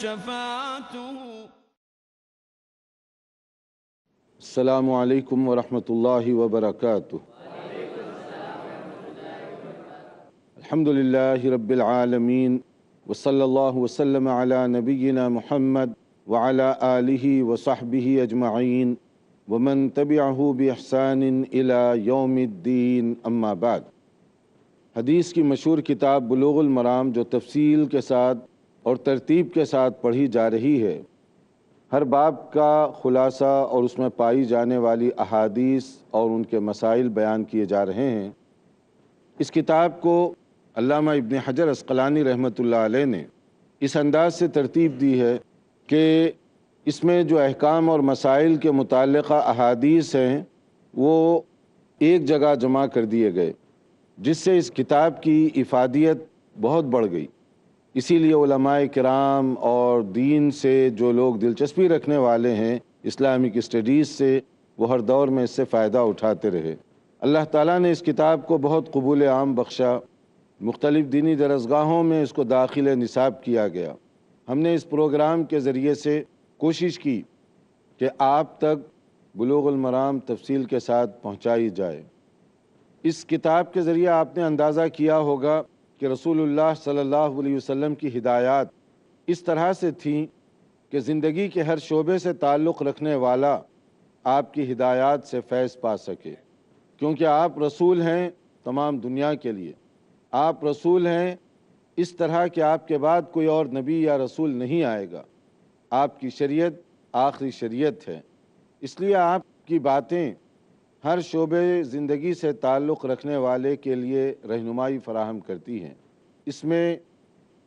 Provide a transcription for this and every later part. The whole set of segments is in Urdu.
شفاعته. السلام علیکم ورحمۃ اللہ وبرکاتہ۔ الحمد للہ رب العالمین وصلی اللہ وسلم علی نبینا محمد وعلی آلہ وصحبہ اجمعین ومن تبعہ بإحسان الی یوم الدین، اما بعد۔ حدیث کی مشہور کتاب بلوغ المرام جو تفصیل کے ساتھ اور ترتیب کے ساتھ پڑھی جا رہی ہے، ہر باب کا خلاصہ اور اس میں پائی جانے والی احادیث اور ان کے مسائل بیان کیے جا رہے ہیں۔ اس کتاب کو علامہ ابن حجر عسقلانی رحمۃ اللہ علیہ نے اس انداز سے ترتیب دی ہے کہ اس میں جو احکام اور مسائل کے متعلقہ احادیث ہیں وہ ایک جگہ جمع کر دیے گئے، جس سے اس کتاب کی افادیت بہت بڑھ گئی۔ اسی لیے علماء کرام اور دین سے جو لوگ دلچسپی رکھنے والے ہیں اسلامک اسٹڈیز سے، وہ ہر دور میں اس سے فائدہ اٹھاتے رہے۔ اللہ تعالیٰ نے اس کتاب کو بہت قبول عام بخشا، مختلف دینی درسگاہوں میں اس کو داخل نصاب کیا گیا۔ ہم نے اس پروگرام کے ذریعے سے کوشش کی کہ آپ تک بلوغ المرام تفصیل کے ساتھ پہنچائی جائے۔ اس کتاب کے ذریعے آپ نے اندازہ کیا ہوگا کہ رسول اللہ صلی اللہ علیہ وسلم کی ہدایات اس طرح سے تھیں کہ زندگی کے ہر شعبے سے تعلق رکھنے والا آپ کی ہدایات سے فیض پا سکے، کیونکہ آپ رسول ہیں تمام دنیا کے لیے۔ آپ رسول ہیں اس طرح کہ آپ کے بعد کوئی اور نبی یا رسول نہیں آئے گا۔ آپ کی شریعت آخری شریعت ہے، اس لیے آپ کی باتیں ہر شعبے زندگی سے تعلق رکھنے والے کے لیے رہنمائی فراہم کرتی ہیں۔ اس میں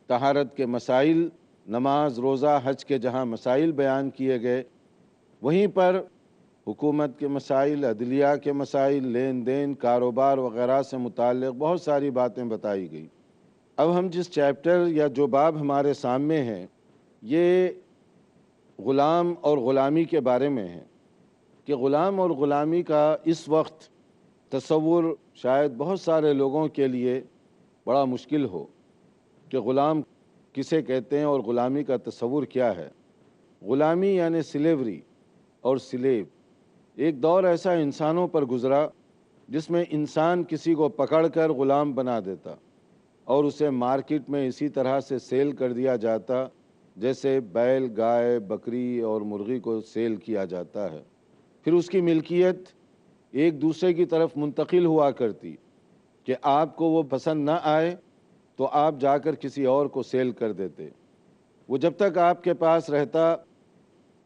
طہارت کے مسائل، نماز، روزہ، حج کے جہاں مسائل بیان کیے گئے، وہیں پر حکومت کے مسائل، عدلیہ کے مسائل، لین دین، کاروبار وغیرہ سے متعلق بہت ساری باتیں بتائی گئی۔ اب ہم جس چیپٹر یا جو باب ہمارے سامنے ہیں، یہ غلام اور غلامی کے بارے میں ہے کہ غلام اور غلامی کا اس وقت تصور شاید بہت سارے لوگوں کے لیے بڑا مشکل ہو کہ غلام کسے کہتے ہیں اور غلامی کا تصور کیا ہے۔ غلامی یعنی سلیوری اور سلیو، ایک دور ایسا انسانوں پر گزرا جس میں انسان کسی کو پکڑ کر غلام بنا دیتا اور اسے مارکیٹ میں اسی طرح سے سیل کر دیا جاتا جیسے بیل، گائے، بکری اور مرغی کو سیل کیا جاتا ہے۔ پھر اس کی ملکیت ایک دوسرے کی طرف منتقل ہوا کرتی کہ آپ کو وہ پسند نہ آئے تو آپ جا کر کسی اور کو سیل کر دیتے۔ وہ جب تک آپ کے پاس رہتا،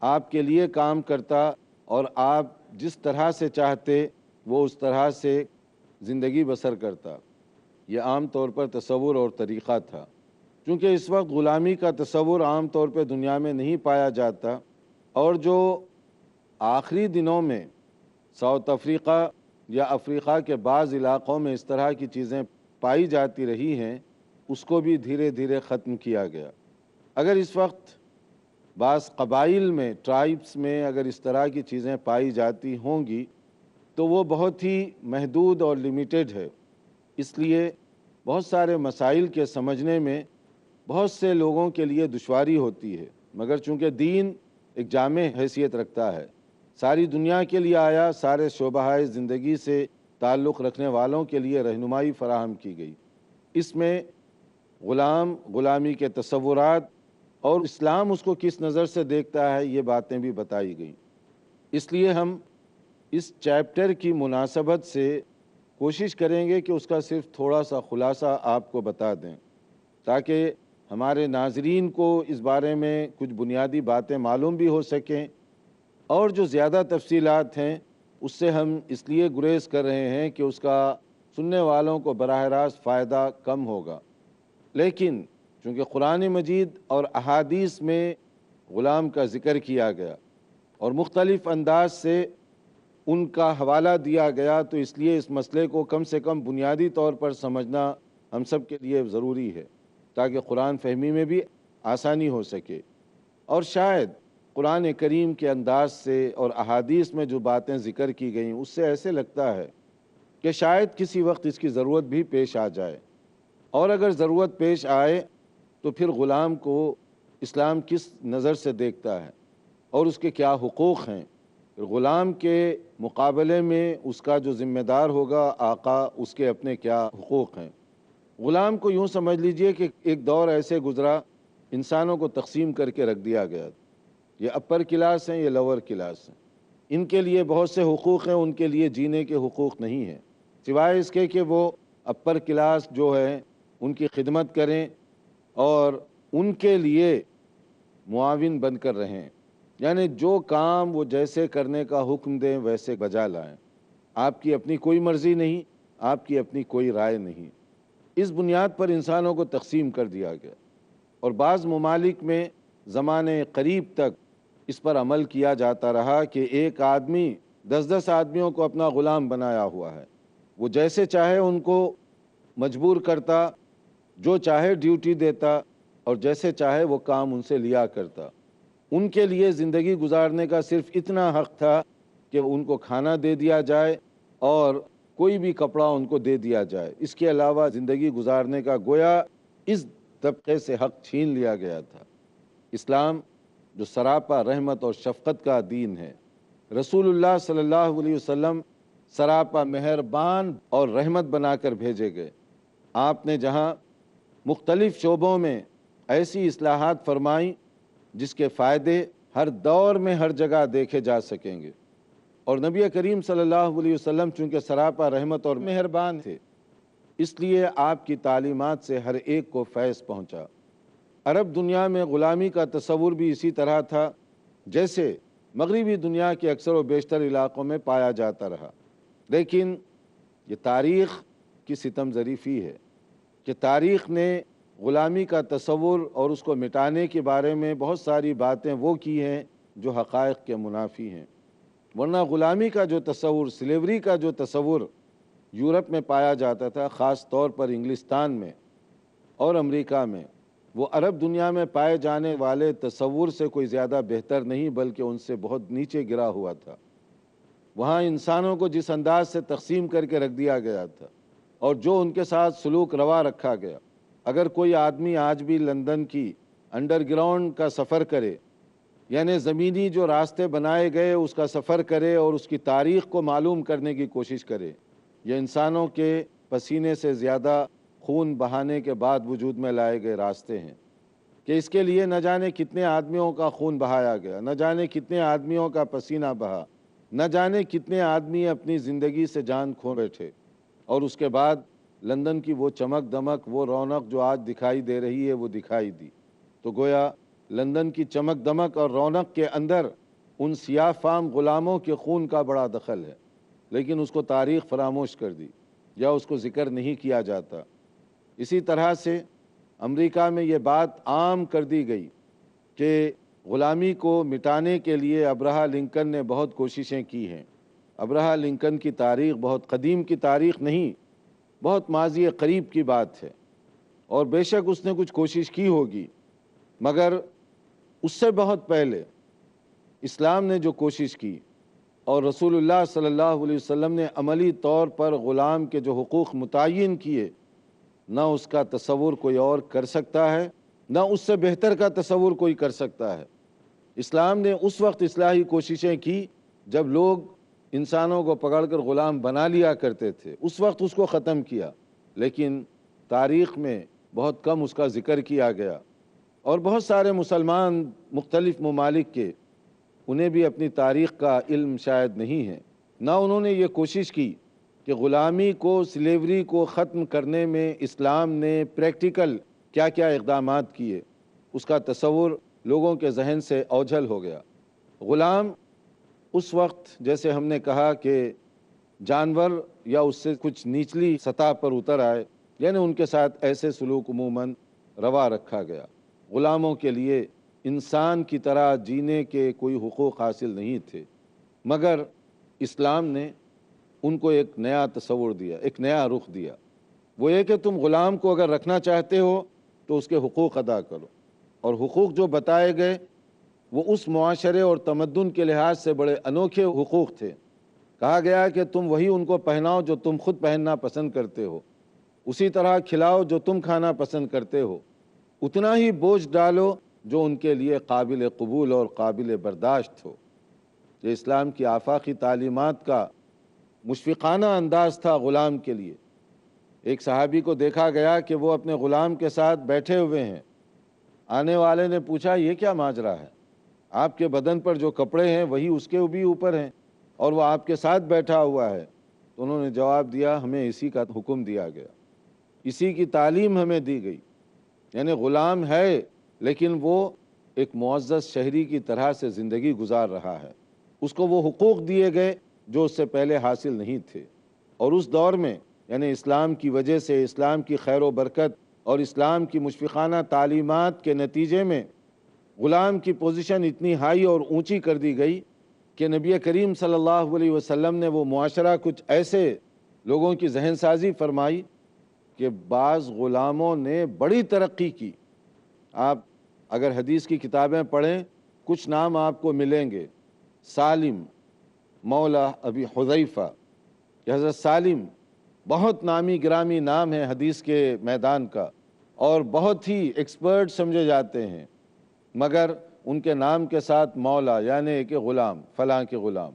آپ کے لیے کام کرتا اور آپ جس طرح سے چاہتے وہ اس طرح سے زندگی بسر کرتا۔ یہ عام طور پر تصور اور طریقہ تھا۔ چونکہ اس وقت غلامی کا تصور عام طور پہ دنیا میں نہیں پایا جاتا، اور جو آخری دنوں میں ساؤتھ افریقہ یا افریقہ کے بعض علاقوں میں اس طرح کی چیزیں پائی جاتی رہی ہیں، اس کو بھی دھیرے دھیرے ختم کیا گیا۔ اگر اس وقت بعض قبائل میں، ٹرائبس میں اگر اس طرح کی چیزیں پائی جاتی ہوں گی تو وہ بہت ہی محدود اور لیمیٹڈ ہے۔ اس لیے بہت سارے مسائل کے سمجھنے میں بہت سے لوگوں کے لیے دشواری ہوتی ہے، مگر چونکہ دین ایک جامع حیثیت رکھتا ہے، ساری دنیا کے لیے آیا، سارے شعبۂ زندگی سے تعلق رکھنے والوں کے لیے رہنمائی فراہم کی گئی۔ اس میں غلام، غلامی کے تصورات اور اسلام اس کو کس نظر سے دیکھتا ہے، یہ باتیں بھی بتائی گئیں۔ اس لیے ہم اس چیپٹر کی مناسبت سے کوشش کریں گے کہ اس کا صرف تھوڑا سا خلاصہ آپ کو بتا دیں، تاکہ ہمارے ناظرین کو اس بارے میں کچھ بنیادی باتیں معلوم بھی ہو سکیں، اور جو زیادہ تفصیلات ہیں اس سے ہم اس لیے گریز کر رہے ہیں کہ اس کا سننے والوں کو براہ راست فائدہ کم ہوگا۔ لیکن چونکہ قرآن مجید اور احادیث میں غلام کا ذکر کیا گیا اور مختلف انداز سے ان کا حوالہ دیا گیا، تو اس لیے اس مسئلے کو کم سے کم بنیادی طور پر سمجھنا ہم سب کے لیے ضروری ہے، تاکہ قرآن فہمی میں بھی آسانی ہو سکے۔ اور شاید قرآن کریم کے انداز سے اور احادیث میں جو باتیں ذکر کی گئیں اس سے ایسے لگتا ہے کہ شاید کسی وقت اس کی ضرورت بھی پیش آ جائے، اور اگر ضرورت پیش آئے تو پھر غلام کو اسلام کس نظر سے دیکھتا ہے اور اس کے کیا حقوق ہیں، غلام کے مقابلے میں اس کا جو ذمہ دار ہوگا آقا، اس کے اپنے کیا حقوق ہیں۔ غلام کو یوں سمجھ لیجئے کہ ایک دور ایسے گزرا، انسانوں کو تقسیم کر کے رکھ دیا گیا، یہ اپر کلاس ہیں، یہ لوور کلاس ہیں، ان کے لیے بہت سے حقوق ہیں، ان کے لیے جینے کے حقوق نہیں ہیں، سوائے اس کے کہ وہ اپر کلاس جو ہے ان کی خدمت کریں اور ان کے لیے معاون بن کر رہیں، یعنی جو کام وہ جیسے کرنے کا حکم دیں ویسے بجا لائیں، آپ کی اپنی کوئی مرضی نہیں، آپ کی اپنی کوئی رائے نہیں۔ اس بنیاد پر انسانوں کو تقسیم کر دیا گیا، اور بعض ممالک میں زمانے قریب تک اس پر عمل کیا جاتا رہا کہ ایک آدمی 10 آدمیوں کو اپنا غلام بنایا ہوا ہے، وہ جیسے چاہے ان کو مجبور کرتا، جو چاہے ڈیوٹی دیتا اور جیسے چاہے وہ کام ان سے لیا کرتا۔ ان کے لیے زندگی گزارنے کا صرف اتنا حق تھا کہ ان کو کھانا دے دیا جائے اور کوئی بھی کپڑا ان کو دے دیا جائے، اس کے علاوہ زندگی گزارنے کا گویا اس طبقے سے حق چھین لیا گیا تھا۔ اسلام جو سراپا رحمت اور شفقت کا دین ہے، رسول اللہ صلی اللہ علیہ وسلم سراپا مہربان اور رحمت بنا کر بھیجے گئے۔ آپ نے جہاں مختلف شعبوں میں ایسی اصلاحات فرمائیں جس کے فائدے ہر دور میں ہر جگہ دیکھے جا سکیں گے، اور نبی کریم صلی اللہ علیہ وسلم چونکہ سراپا رحمت اور مہربان تھے، اس لیے آپ کی تعلیمات سے ہر ایک کو فیض پہنچا۔ عرب دنیا میں غلامی کا تصور بھی اسی طرح تھا جیسے مغربی دنیا کے اکثر و بیشتر علاقوں میں پایا جاتا رہا، لیکن یہ تاریخ کی ستم ظریفی ہے کہ تاریخ نے غلامی کا تصور اور اس کو مٹانے کے بارے میں بہت ساری باتیں وہ کی ہیں جو حقائق کے منافی ہیں، ورنہ غلامی کا جو تصور، سلیوری کا جو تصور یورپ میں پایا جاتا تھا، خاص طور پر انگلستان میں اور امریکہ میں، وہ عرب دنیا میں پائے جانے والے تصور سے کوئی زیادہ بہتر نہیں بلکہ ان سے بہت نیچے گرا ہوا تھا۔ وہاں انسانوں کو جس انداز سے تقسیم کر کے رکھ دیا گیا تھا اور جو ان کے ساتھ سلوک روا رکھا گیا، اگر کوئی آدمی آج بھی لندن کی انڈر گراؤنڈ کا سفر کرے، یعنی زمینی جو راستے بنائے گئے اس کا سفر کرے اور اس کی تاریخ کو معلوم کرنے کی کوشش کرے، یہ انسانوں کے پسینے سے زیادہ خون بہانے کے بعد وجود میں لائے گئے راستے ہیں، کہ اس کے لیے نہ جانے کتنے آدمیوں کا خون بہایا گیا، نہ جانے کتنے آدمیوں کا پسینہ بہا، نہ جانے کتنے آدمی اپنی زندگی سے جان کھو بیٹھے، اور اس کے بعد لندن کی وہ چمک دمک، وہ رونق جو آج دکھائی دے رہی ہے، وہ دکھائی دی۔ تو گویا لندن کی چمک دمک اور رونق کے اندر ان سیاہ فام غلاموں کے خون کا بڑا دخل ہے، لیکن اس کو تاریخ فراموش کر دی یا اس کو ذکر نہیں کیا جاتا۔ اسی طرح سے امریکہ میں یہ بات عام کر دی گئی کہ غلامی کو مٹانے کے لیے ابراہا لنکن نے بہت کوششیں کی ہیں۔ ابراہا لنکن کی تاریخ بہت قدیم کی تاریخ نہیں، بہت ماضی قریب کی بات ہے، اور بے شک اس نے کچھ کوشش کی ہوگی، مگر اس سے بہت پہلے اسلام نے جو کوشش کی اور رسول اللہ صلی اللہ علیہ وسلم نے عملی طور پر غلام کے جو حقوق متعین کیے، نہ اس کا تصور کوئی اور کر سکتا ہے، نہ اس سے بہتر کا تصور کوئی کر سکتا ہے۔ اسلام نے اس وقت اصلاحی کوششیں کی جب لوگ انسانوں کو پکڑ کر غلام بنا لیا کرتے تھے، اس وقت اس کو ختم کیا، لیکن تاریخ میں بہت کم اس کا ذکر کیا گیا، اور بہت سارے مسلمان مختلف ممالک کے، انہیں بھی اپنی تاریخ کا علم شاید نہیں ہے، نہ انہوں نے یہ کوشش کی کہ غلامی کو، سلیوری کو ختم کرنے میں اسلام نے پریکٹیکل کیا کیا اقدامات کیے، اس کا تصور لوگوں کے ذہن سے اوجھل ہو گیا۔ غلام اس وقت، جیسے ہم نے کہا کہ جانور یا اس سے کچھ نیچلی سطح پر اتر آئے، یعنی ان کے ساتھ ایسے سلوک عموماً روا رکھا گیا۔ غلاموں کے لیے انسان کی طرح جینے کے کوئی حقوق حاصل نہیں تھے، مگر اسلام نے ان کو ایک نیا تصور دیا، ایک نیا رخ دیا، وہ یہ کہ تم غلام کو اگر رکھنا چاہتے ہو تو اس کے حقوق ادا کرو، اور حقوق جو بتائے گئے وہ اس معاشرے اور تمدن کے لحاظ سے بڑے انوکھے حقوق تھے۔ کہا گیا کہ تم وہی ان کو پہناؤ جو تم خود پہننا پسند کرتے ہو، اسی طرح کھلاؤ جو تم کھانا پسند کرتے ہو، اتنا ہی بوجھ ڈالو جو ان کے لیے قابل قبول اور قابل برداشت ہو۔ یہ اسلام کی آفاقی تعلیمات کا مشفقانہ انداز تھا غلام کے لیے۔ ایک صحابی کو دیکھا گیا کہ وہ اپنے غلام کے ساتھ بیٹھے ہوئے ہیں۔ آنے والے نے پوچھا یہ کیا ماجرا ہے؟ آپ کے بدن پر جو کپڑے ہیں وہی اس کے بھی اوپر ہیں اور وہ آپ کے ساتھ بیٹھا ہوا ہے۔ تو انہوں نے جواب دیا ہمیں اسی کا حکم دیا گیا، اسی کی تعلیم ہمیں دی گئی، یعنی غلام ہے لیکن وہ ایک معزز شہری کی طرح سے زندگی گزار رہا ہے، اس کو وہ حقوق دیے گئے جو اس سے پہلے حاصل نہیں تھے۔ اور اس دور میں یعنی اسلام کی وجہ سے، اسلام کی خیر و برکت اور اسلام کی مشفقانہ تعلیمات کے نتیجے میں غلام کی پوزیشن اتنی ہائی اور اونچی کر دی گئی کہ نبی کریم صلی اللہ علیہ وسلم نے وہ معاشرہ کچھ ایسے لوگوں کی ذہن سازی فرمائی کہ بعض غلاموں نے بڑی ترقی کی۔ آپ اگر حدیث کی کتابیں پڑھیں کچھ نام آپ کو ملیں گے، سالم مولا ابی حذیفہ، حضرت سالم بہت نامی گرامی نام ہے حدیث کے میدان کا اور بہت ہی ایکسپرٹ سمجھے جاتے ہیں، مگر ان کے نام کے ساتھ مولا یعنی کہ غلام، فلاں کے غلام۔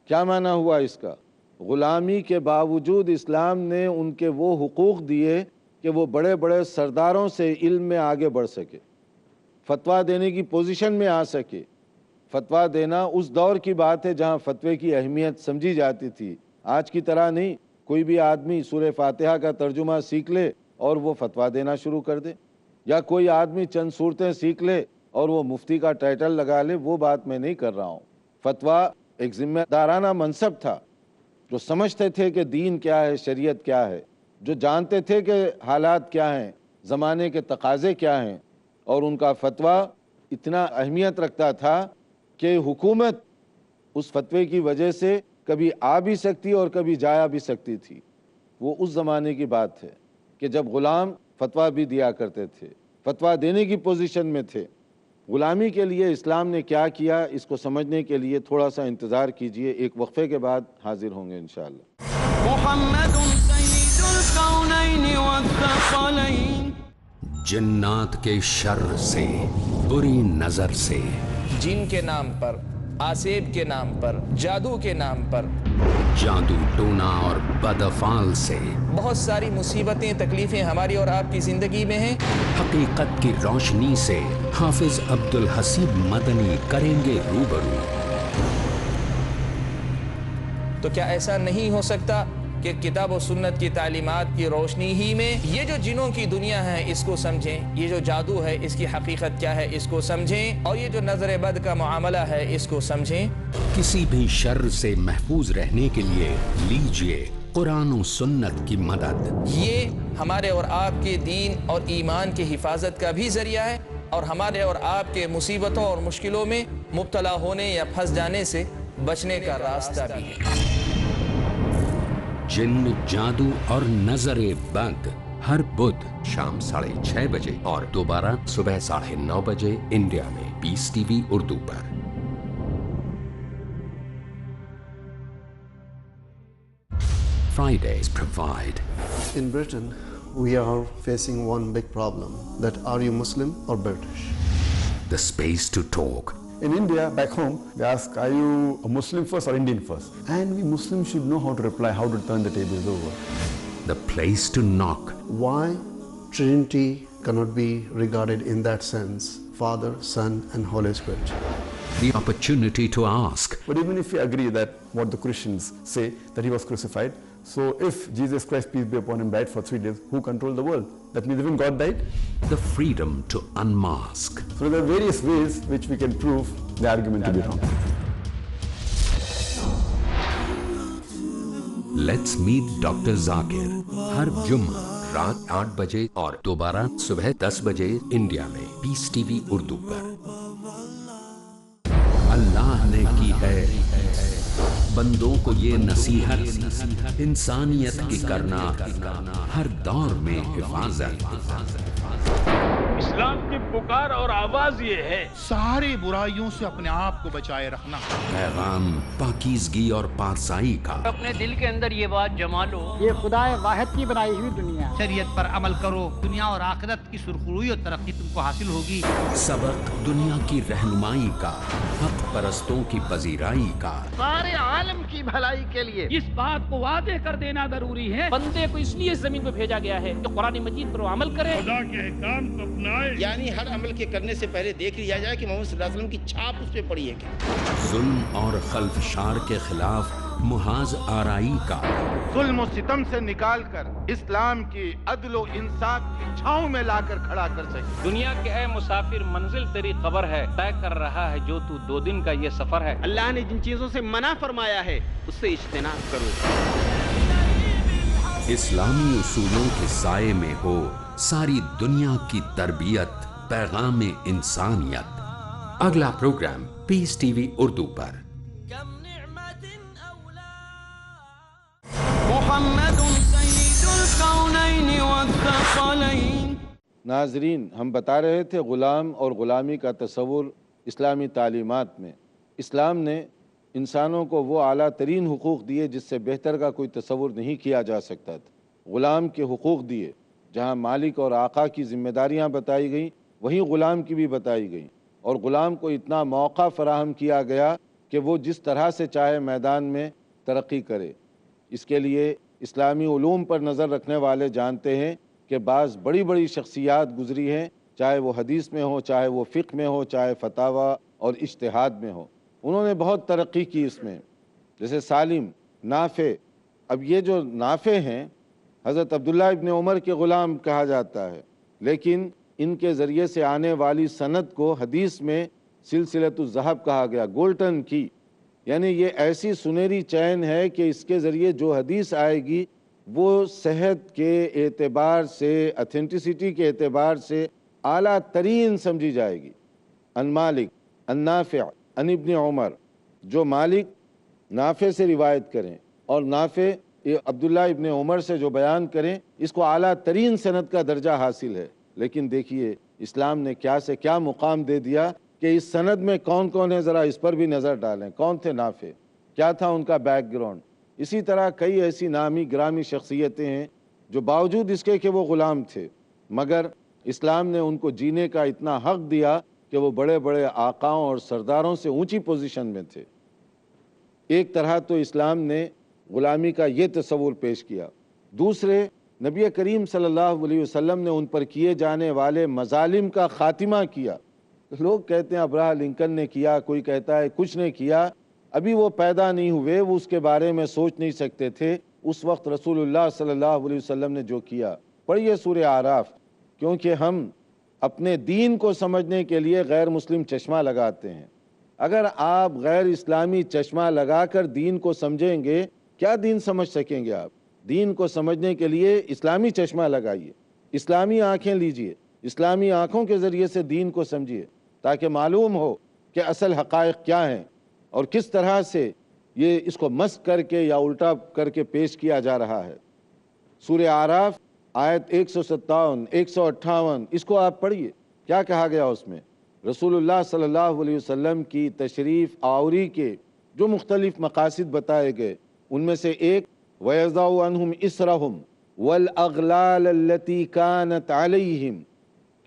کیا معنی ہوا اس کا؟ غلامی کے باوجود اسلام نے ان کے وہ حقوق دیے کہ وہ بڑے بڑے سرداروں سے علم میں آگے بڑھ سکے، فتویٰ دینے کی پوزیشن میں آ سکے۔ فتویٰ دینا اس دور کی بات ہے جہاں فتوے کی اہمیت سمجھی جاتی تھی، آج کی طرح نہیں کوئی بھی آدمی سورہ فاتحہ کا ترجمہ سیکھ لے اور وہ فتویٰ دینا شروع کر دے، یا کوئی آدمی چند صورتیں سیکھ لے اور وہ مفتی کا ٹائٹل لگا لے، وہ بات میں نہیں کر رہا ہوں۔ فتویٰ ایک ذمہ دارانہ منصب تھا، جو سمجھتے تھے کہ دین کیا ہے، شریعت کیا ہے، جو جانتے تھے کہ حالات کیا ہیں، زمانے کے تقاضے کیا ہیں، اور ان کا فتویٰ اتنا اہمیت رکھتا تھا کہ حکومت اس فتوے کی وجہ سے کبھی آ بھی سکتی اور کبھی جایا بھی سکتی تھی۔ وہ اس زمانے کی بات ہے کہ جب غلام فتویٰ بھی دیا کرتے تھے، فتویٰ دینے کی پوزیشن میں تھے۔ غلامی کے لیے اسلام نے کیا کیا، اس کو سمجھنے کے لیے تھوڑا سا انتظار کیجئے، ایک وقفے کے بعد حاضر ہوں گے انشاءاللہ۔ محمد سید الکونین والثقلین، جنات کے شر سے، بری نظر سے، جن کے نام پر، آسیب کے نام پر، جادو کے نام پر، جادو ٹونا اور بدافعال سے، بہت ساری مصیبتیں تکلیفیں ہماری اور آپ کی زندگی میں ہیں۔ حقیقت کی روشنی سے حافظ عبد الحسیب مدنی کریں گے روبرو۔ تو کیا ایسا نہیں ہو سکتا کہ کتاب و سنت کی تعلیمات کی روشنی ہی میں یہ جو جنوں کی دنیا ہے اس کو سمجھیں، یہ جو جادو ہے اس کی حقیقت کیا ہے اس کو سمجھیں، اور یہ جو نظر بد کا معاملہ ہے اس کو سمجھیں۔ کسی بھی شر سے محفوظ رہنے کے لیے لیجئے قرآن و سنت کی مدد۔ یہ ہمارے اور آپ کے دین اور ایمان کی حفاظت کا بھی ذریعہ ہے، اور ہمارے اور آپ کے مصیبتوں اور مشکلوں میں مبتلا ہونے یا پھنس جانے سے بچنے کا راستہ بھی ہے۔ جن، جادو اور نظر بد، ہر بدھ شام 6:30 بجے اور دوبارہ صبح 9:30 بجے انڈیا میں پیس ٹی وی اردو پر۔ Fridays provide. In Britain, we are facing one big problem, that are you Muslim or British? The space to talk. In India, back home, they ask, are you a Muslim first or Indian first? And we Muslims should know how to reply, how to turn the tables over. The place to knock. Why Trinity cannot be regarded in that sense, Father, Son and Holy Spirit? The opportunity to ask. But even if we agree that what the Christians say, that he was crucified, so if Jesus Christ, peace be upon him, died for 3 days, who controlled the world? That means even God died? The freedom to unmask. So there are various ways which we can prove the argument to be wrong. Let's meet Dr. Zakir. ہر جمعہ رات 8 بجے اور دوبارہ صبح 10 بجے انڈیا میں پیس ٹی وی اردو پر۔ اللہ نے کی ہے بندوں کو یہ نصیحت، انسانیت کی کرنا، ہر دور میں حفاظت۔ اسلام کی پکار اور آواز یہ ہے ساری برائیوں سے اپنے آپ کو بچائے رکھنا، پیغام پاکیزگی اور پارسائی کا، اپنے دل کے اندر یہ بات جما لو، یہ خدا واحد کی بنائی ہوئی دنیا، شریعت پر عمل کرو، دنیا اور آخرت کی سرخروئی اور ترقی تم کو حاصل ہوگی۔ سبق دنیا کی رہنمائی کا، حق پرستوں کی پذیرائی کا، سارے عالم کی بھلائی کے لیے اس بات کو واضح کر دینا ضروری ہے بندے کو اس لیے زمین پہ بھیجا گیا ہے کہ قرآن مجید پر وہ عمل کرے، خدا کے احکام کو اپنائے، یعنی ہر عمل کے کرنے سے پہلے دیکھ لیا جائے کہ محمد صلی اللہ علیہ وسلم کی چھاپ اس پہ پڑی ہے کیا۔ ظلم اور خلفشار کے خلاف محاذ آرائی کا، ظلم و ستم سے نکال کر اسلام کی عدل و انصاف کی چھاؤں میں لا کر کھڑا کر سکے۔ دنیا کے اے مسافر، منزل تیری قبر ہے، طے کر رہا ہے جو تو 2 دن کا یہ سفر ہے۔ اللہ نے جن چیزوں سے منع فرمایا ہے اس سے اجتناب کرو۔ اسلامی اصولوں کے سائے میں ہو ساری دنیا کی تربیت، پیغام انسانیت۔ اگلا پروگرام پیس ٹی وی اردو پر۔ محمد سید الکونین والثقلین۔ ناظرین، ہم بتا رہے تھے غلام اور غلامی کا تصور اسلامی تعلیمات میں۔ اسلام نے انسانوں کو وہ اعلیٰ ترین حقوق دیے جس سے بہتر کا کوئی تصور نہیں کیا جا سکتا تھا۔ غلام کے حقوق دیے، جہاں مالک اور آقا کی ذمہ داریاں بتائی گئیں وہیں غلام کی بھی بتائی گئیں، اور غلام کو اتنا موقع فراہم کیا گیا کہ وہ جس طرح سے چاہے میدان میں ترقی کرے۔ اس کے لیے اسلامی علوم پر نظر رکھنے والے جانتے ہیں کہ بعض بڑی بڑی شخصیات گزری ہیں، چاہے وہ حدیث میں ہو، چاہے وہ فقہ میں ہو، چاہے فتاوی اور اجتہاد میں ہو، انہوں نے بہت ترقی کی اس میں، جیسے سالم، نافع۔ اب یہ جو نافع ہیں حضرت عبداللہ ابن عمر کے غلام کہا جاتا ہے، لیکن ان کے ذریعے سے آنے والی سند کو حدیث میں سلسلۃ الذہب کہا گیا، گولڈن کی، یعنی یہ ایسی سنہری چین ہے کہ اس کے ذریعے جو حدیث آئے گی وہ صحت کے اعتبار سے، اتھینٹسٹی کے اعتبار سے اعلیٰ ترین سمجھی جائے گی۔ ان مالک، ان نافع، ان ابن عمر، جو مالک نافع سے روایت کریں اور نافع عبداللہ ابن عمر سے جو بیان کریں، اس کو اعلیٰ ترین سند کا درجہ حاصل ہے۔ لیکن دیکھیے اسلام نے کیا سے کیا مقام دے دیا کہ اس سند میں کون کون ہے، ذرا اس پر بھی نظر ڈالیں، کون تھے نافع، کیا تھا ان کا بیک گراؤنڈ۔ اسی طرح کئی ایسی نامی گرامی شخصیتیں ہیں جو باوجود اس کے کہ وہ غلام تھے، مگر اسلام نے ان کو جینے کا اتنا حق دیا کہ وہ بڑے بڑے آقاؤں اور سرداروں سے اونچی پوزیشن میں تھے۔ ایک طرح تو اسلام نے غلامی کا یہ تصور پیش کیا، دوسرے نبی کریم صلی اللہ علیہ وسلم نے ان پر کیے جانے والے مظالم کا خاتمہ کیا۔ لوگ کہتے ہیں ابراہ لنکن نے کیا، کوئی کہتا ہے کچھ نے کیا، ابھی وہ پیدا نہیں ہوئے، وہ اس کے بارے میں سوچ نہیں سکتے تھے۔ اس وقت رسول اللہ صلی اللہ علیہ وسلم نے جو کیا، پڑھیے سورہ اعراف، کیونکہ ہم اپنے دین کو سمجھنے کے لیے غیر مسلم چشمہ لگاتے ہیں۔ اگر آپ غیر اسلامی چشمہ لگا کر دین کو سمجھیں گے، کیا دین سمجھ سکیں گے آپ؟ دین کو سمجھنے کے لیے اسلامی چشمہ لگائیے، اسلامی آنکھیں لیجئے، اسلامی آنکھوں کے ذریعے سے دین کو سمجھیے، تاکہ معلوم ہو کہ اصل حقائق کیا ہیں اور کس طرح سے یہ اس کو مسخ کر کے یا الٹا کر کے پیش کیا جا رہا ہے۔ سورہ اعراف آیت 157، 158، اس کو آپ پڑھیے، کیا کہا گیا اس میں؟ رسول اللہ صلی اللہ علیہ وسلم کی تشریف آوری کے جو مختلف مقاصد بتائے گئے، ان میں سے ایک وَيَضَعُ عَنْهُمْ إِسْرَهُمْ وَالْأَغْلَالَ الَّتِي كَانَتْ عَلَيْهِمْ،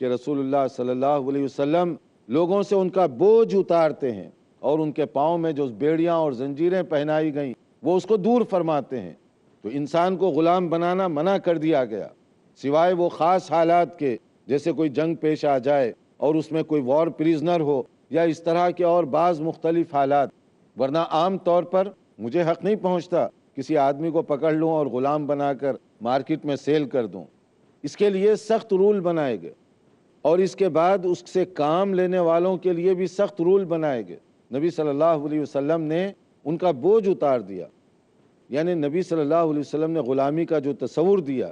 کہ رسول اللہ صلی اللہ علیہ وسلم لوگوں سے ان کا بوجھ اتارتے ہیں اور ان کے پاؤں میں جو بیڑیاں اور زنجیریں پہنائی گئیں وہ اس کو دور فرماتے ہیں۔ تو انسان کو غلام بنانا منع کر دیا گیا، سوائے وہ خاص حالات کے، جیسے کوئی جنگ پیش آ جائے اور اس میں کوئی وار پریزنر ہو یا اس طرح کے اور بعض مختلف حالات، ورنہ عام طور پر مجھے حق نہیں پہنچتا کسی آدمی کو پکڑ لوں اور غلام بنا کر مارکیٹ میں سیل کر دوں۔ اس کے لیے سخت رول بنائے گئے، اور اس کے بعد اس سے کام لینے والوں کے لیے بھی سخت رول بنائے گئے۔ نبی صلی اللہ علیہ وسلم نے ان کا بوجھ اتار دیا، یعنی نبی صلی اللہ علیہ وسلم نے غلامی کا جو تصور دیا،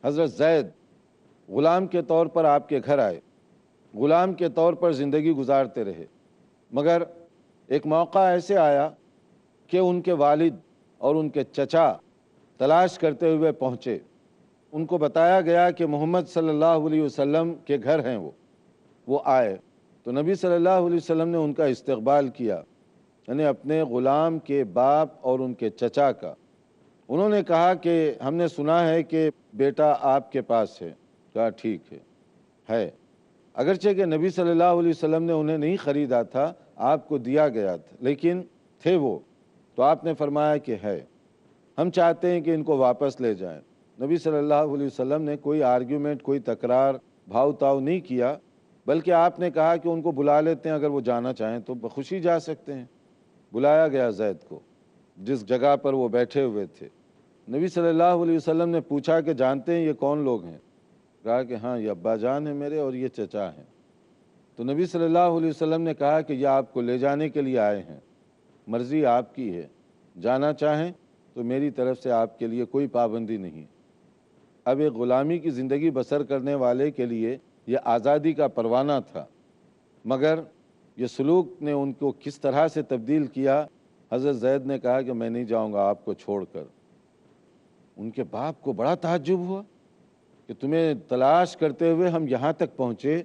حضرت زید غلام کے طور پر آپ کے گھر آئے، غلام کے طور پر زندگی گزارتے رہے، مگر ایک موقع ایسے آیا کہ ان کے والد اور ان کے چچا تلاش کرتے ہوئے پہنچے، ان کو بتایا گیا کہ محمد صلی اللہ علیہ وسلم کے گھر ہیں وہ آئے تو نبی صلی اللہ علیہ وسلم نے ان کا استقبال کیا، یعنی اپنے غلام کے باپ اور ان کے چچا کا۔ انہوں نے کہا کہ ہم نے سنا ہے کہ بیٹا آپ کے پاس ہے۔ کہا ٹھیک ہے۔ اگرچہ کہ نبی صلی اللہ علیہ وسلم نے انہیں نہیں خریدا تھا، آپ کو دیا گیا تھا، لیکن تھے وہ، تو آپ نے فرمایا کہ ہے، ہم چاہتے ہیں کہ ان کو واپس لے جائیں۔ نبی صلی اللہ علیہ وسلم نے کوئی آرگیومنٹ، کوئی تکرار، بھاؤ تاؤ نہیں کیا، بلکہ آپ نے کہا کہ ان کو بلا لیتے ہیں، اگر وہ جانا چاہیں تو بخوشی جا سکتے ہیں۔ بلایا گیا زید کو جس جگہ پر وہ بیٹھے ہوئے تھے۔ نبی صلی اللہ علیہ وسلم نے پوچھا کہ جانتے ہیں یہ کون لوگ ہیں؟ کہا کہ ہاں یہ ابا جان ہیں میرے اور یہ چچا ہیں۔ تو نبی صلی اللہ علیہ وسلم نے کہا کہ یہ آپ کو لے جانے کے لیے آئے ہیں، مرضی آپ کی ہے، جانا چاہیں تو میری طرف سے آپ کے لیے کوئی پابندی نہیں۔ اب ایک غلامی کی زندگی بسر کرنے والے کے لیے یہ آزادی کا پروانہ تھا، مگر یہ سلوک نے ان کو کس طرح سے تبدیل کیا۔ حضرت زید نے کہا کہ میں نہیں جاؤں گا آپ کو چھوڑ کر۔ ان کے باپ کو بڑا تعجب ہوا کہ تمہیں تلاش کرتے ہوئے ہم یہاں تک پہنچے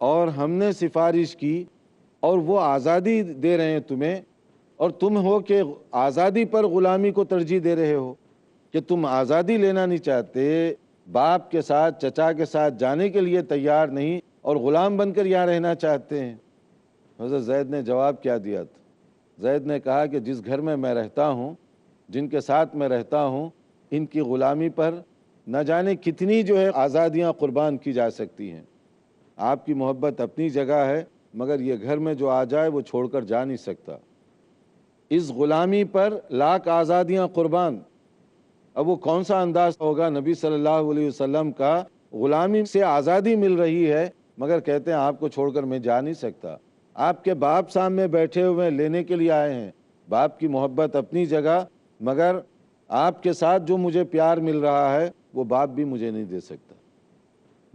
اور ہم نے سفارش کی اور وہ آزادی دے رہے ہیں تمہیں، اور تم ہو کہ آزادی پر غلامی کو ترجیح دے رہے ہو، کہ تم آزادی لینا نہیں چاہتے، باپ کے ساتھ چچا کے ساتھ جانے کے لیے تیار نہیں اور غلام بن کر یہاں رہنا چاہتے ہیں۔ حضرت زید نے جواب کیا دیا تھا؟ زید نے کہا کہ جس گھر میں میں رہتا ہوں، جن کے ساتھ میں رہتا ہوں، ان کی غلامی پر نہ جانے کتنی آزادیاں قربان کی جا سکتی ہیں۔ آپ کی محبت اپنی جگہ ہے، مگر یہ گھر میں جو آ جائے وہ چھوڑ کر جا نہیں سکتا۔ اس غلامی پر لاکھ آزادیاں قربان۔ اب وہ کون سا انداز ہوگا نبی صلی اللہ علیہ وسلم کا؟ غلامی سے آزادی مل رہی ہے مگر کہتے ہیں آپ کو چھوڑ کر میں جا نہیں سکتا۔ آپ کے باپ سامنے بیٹھے ہوئے لینے کے لیے آئے ہیں، باپ کی محبت اپنی جگہ، مگر آپ کے ساتھ جو مجھے پیار مل رہا ہے وہ باپ بھی مجھے نہیں دے سکتا،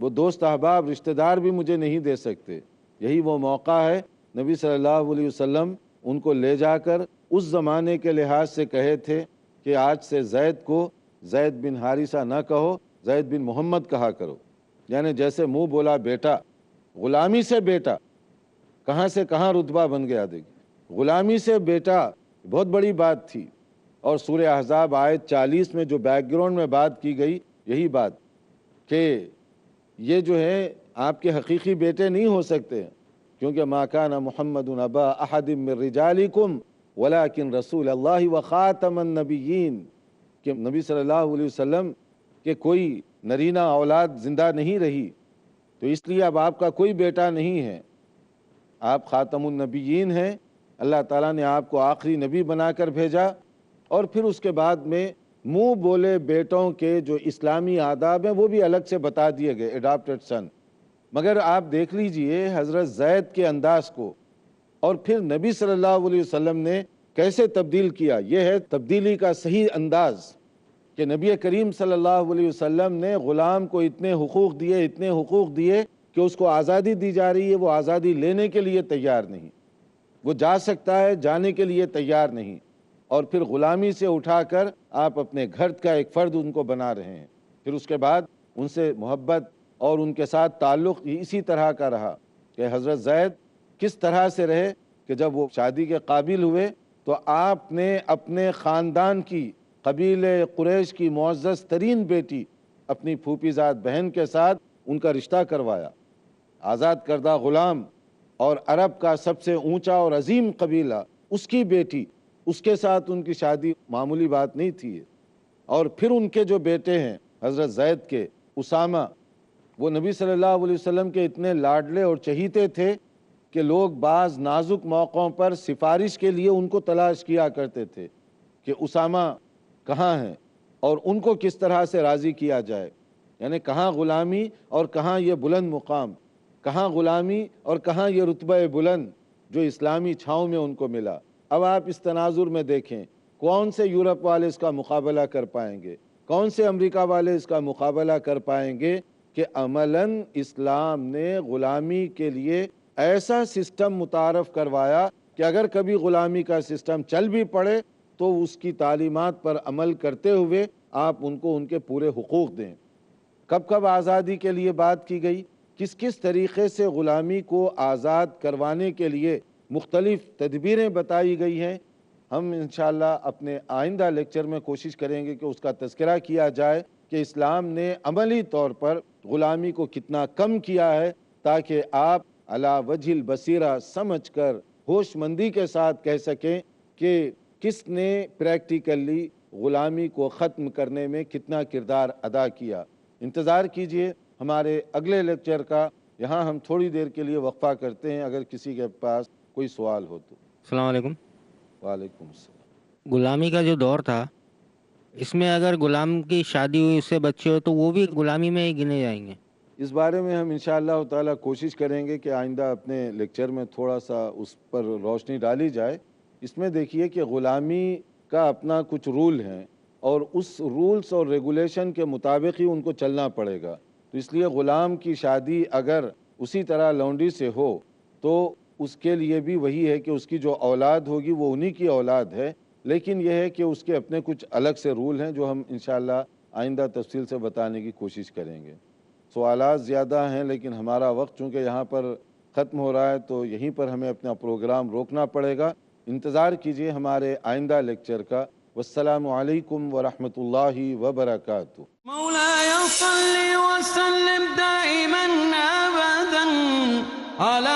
وہ دوست احباب رشتہ دار بھی مجھے نہیں دے سکتے۔ یہی وہ موقع ہے، نبی صلی اللہ علیہ وسلم ان کو لے جا کر اس زمانے کے لحاظ سے کہے تھے کہ آج سے زید کو زید بن حارثہ نہ کہو، زید بن محمد کہا کرو، یعنی جیسے منہ بولا بیٹا، غلامی سے بیٹا، کہاں سے کہاں رتبہ بن گیا۔ دیکھیں غلامی سے بیٹا بہت بڑی بات تھی، اور سورہ احزاب آیت 40 میں جو بیک گراؤنڈ میں بات کی گئی یہی بات کہ یہ آپ کے حقیقی بیٹے نہیں ہو سکتے، کیونکہ ما کان محمد ابا احد من رجالکم ولکن رسول اللہ وخاتم النبیین، کہ نبی صلی اللہ علیہ وسلم کہ کوئی نرینہ اولاد زندہ نہیں رہی، تو اس لیے اب آپ کا کوئی بیٹا نہیں ہے، آپ خاتم النبیین ہیں۔ اللہ تعالیٰ نے آپ کو آخری نبی بنا کر بھیجا، اور پھر اس کے بعد میں منہ بولے بیٹوں کے جو اسلامی آداب ہیں وہ بھی الگ سے بتا دیے گئے، اڈاپٹڈ سن۔ مگر آپ دیکھ لیجئے حضرت زید کے انداز کو، اور پھر نبی صلی اللہ علیہ وسلم نے کیسے تبدیل کیا۔ یہ ہے تبدیلی کا صحیح انداز کہ نبی کریم صلی اللہ علیہ وسلم نے غلام کو اتنے حقوق دیے کہ اس کو آزادی دی جا رہی ہے، وہ آزادی لینے کے لیے تیار نہیں، وہ جا سکتا ہے، جانے کے لیے تیار نہیں، اور پھر غلامی سے اٹھا کر آپ اپنے گھر کا ایک فرد ان کو بنا رہے ہیں۔ پھر اس کے بعد ان سے محبت اور ان کے ساتھ تعلق اسی طرح کا رہا کہ حضرت زید کس طرح سے رہے کہ جب وہ شادی کے قابل ہوئے تو آپ نے اپنے خاندان کی، قبیل قریش کی معزز ترین بیٹی اپنی پھوپھی زاد بہن کے ساتھ ان کا رشتہ کروایا، آزاد کردہ غلام اور عرب کا سب سے اونچا اور عظیم قبیلہ، اس کی بیٹی، اس کے ساتھ ان کی شادی معمولی بات نہیں تھی۔ اور پھر ان کے جو بیٹے ہیں حضرت زید کے، اسامہ، وہ نبی صلی اللہ علیہ وسلم کے اتنے لاڈلے اور چہیتے تھے کہ لوگ بعض نازک موقعوں پر سفارش کے لیے ان کو تلاش کیا کرتے تھے کہ اسامہ کہاں ہیں اور ان کو کس طرح سے راضی کیا جائے، یعنی کہاں غلامی اور کہاں یہ بلند مقام، کہاں غلامی اور کہاں یہ رتبہ بلند جو اسلامی چھاؤں میں ان کو ملا۔ اب آپ اس تناظر میں دیکھیں کون سے یورپ والے اس کا مقابلہ کر پائیں گے، کون سے امریکہ والے اس کا مقابلہ کر پائیں گے کہ عملاً اسلام نے غلامی کے لیے ایسا سسٹم متعارف کروایا کہ اگر کبھی غلامی کا سسٹم چل بھی پڑے تو اس کی تعلیمات پر عمل کرتے ہوئے آپ ان کو ان کے پورے حقوق دیں۔ کب کب آزادی کے لیے بات کی گئی، کس کس طریقے سے غلامی کو آزاد کروانے کے لیے مختلف تدبیریں بتائی گئی ہیں، ہم انشاءاللہ اپنے آئندہ لیکچر میں کوشش کریں گے کہ اس کا تذکرہ کیا جائے کہ اسلام نے عملی طور پر غلامی کو کتنا کم کیا ہے، تاکہ آپ علی وجہ البصیرہ سمجھ کر ہوش مندی کے ساتھ کہہ سکیں کہ کس نے پریکٹیکلی غلامی کو ختم کرنے میں کتنا کردار ادا کیا۔ انتظار کیجئے ہمارے اگلے لیکچر کا۔ یہاں ہم تھوڑی دیر کے لیے وقفہ کرتے ہیں، اگر کسی کے پاس کوئی سوال ہو تو۔ السلام علیکم۔ وعلیکم السلام۔ غلامی کا جو دور تھا، اس میں اگر غلام کی شادی ہوئی، اس سے بچے ہو، تو وہ بھی غلامی میں ہی گنے جائیں گے؟ اس بارے میں ہم انشاءاللہ تعالی کوشش کریں گے کہ آئندہ اپنے لیکچر میں تھوڑا سا اس پر روشنی ڈالی جائے۔ اس میں دیکھیے کہ غلامی کا اپنا کچھ رول ہیں، اور اس رولز اور ریگولیشن کے مطابق ہی ان کو چلنا پڑے گا۔ تو اس لیے غلام کی شادی اگر اسی طرح لونڈی سے ہو تو اس کے لیے بھی وہی ہے کہ اس کی جو اولاد ہوگی وہ انہی کی اولاد ہے، لیکن یہ ہے کہ اس کے اپنے کچھ الگ سے رول ہیں جو ہم انشاءاللہ آئندہ تفصیل سے بتانے کی کوشش کریں گے۔ سوالات زیادہ ہیں، لیکن ہمارا وقت چونکہ یہاں پر ختم ہو رہا ہے تو یہیں پر ہمیں اپنا پروگرام روکنا پڑے گا۔ انتظار کیجئے ہمارے آئندہ لیکچر کا۔ والسلام علیکم ورحمۃ اللہ وبرکاتہ۔ مولاي صل وسلم دائما ابدا على